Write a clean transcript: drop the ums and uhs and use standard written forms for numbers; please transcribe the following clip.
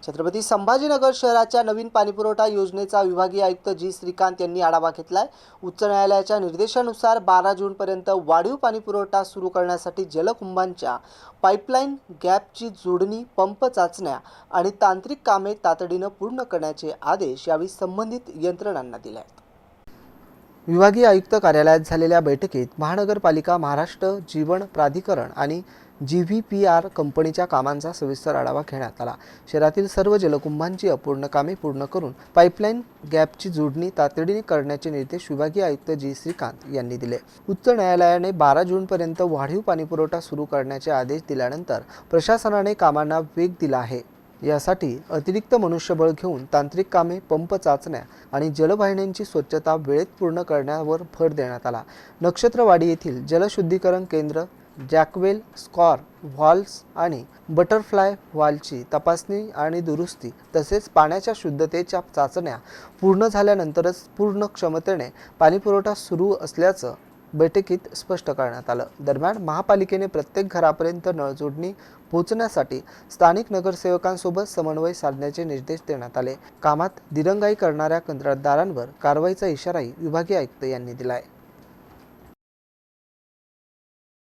छत्रपती संभाजीनगर शहराच्या नवीन पाणीपुरवठा योजनेचा विभागीय आयुक्त जी श्रीकांत यांनी आढावा घेतलाय। उच्च न्यायालयाच्या निर्देशानुसार 12 जूनपर्यंत वाढीव पाणीपुरवठा सुरू करण्यासाठी जलकुंभांच्या पाईपलाईन गॅपची जोडणी, पंप चाचण्या आणि तांत्रिक कामे तातडीने पूर्ण करण्याचे आदेश यावेळी संबंधित यंत्रणांना दिले आहेत। विभागीय आयुक्त कार्यालयात झालेल्या बैठकीत महानगरपालिका, महाराष्ट्र जीवन प्राधिकरण आणि GVPR कंपनीच्या कामांचा सविस्तर आढावा घेण्यात आला। शहरातील सर्व जलकुंभांची अपूर्ण कामे पूर्ण करून पाईपलाईन गॅपची जोडणी तातडीने करण्याचे निर्देश विभागीय आयुक्त जी श्रीकांत यांनी दिले। उच्च न्यायालयाने 12 जूनपर्यंत वाढीव पाणीपुरवठा सुरू करण्याचे आदेश दिल्यानंतर प्रशासनाने कामांना वेग दिला आहे। यासाठी अतिरिक्त मनुष्यबळ घेऊन तांत्रिक कामे, पंप चाचण्या आणि जलवाहिन्यांची स्वच्छता वेळेत पूर्ण करण्यावर भर देण्यात आला। नक्षत्रवाडी येथील जलशुद्धीकरण केंद्र, जॅकवेल, स्कॉर व्हॉल्व्स आणि बटरफ्लाय व्हॉल्वची तपासणी आणि दुरुस्ती तसेच पाण्याच्या शुद्धतेच्या चाचण्या पूर्ण झाल्यानंतरच पूर्ण क्षमतेने पाणीपुरवठा सुरू असल्याचं बैठकीत स्पष्ट करण्यात आलं। दरम्यान महापालिकेने प्रत्येक घरापर्यंत नळ जोडणी पोहोचण्यासाठी स्थानिक नगरसेवकांसोबत समन्वय साधण्याचे निर्देश देण्यात आले। कामात दिरंगाई करणाऱ्या कंत्राटदारांवर कारवाईचा इशाराही विभागीय आयुक्त यांनी दिला आहे।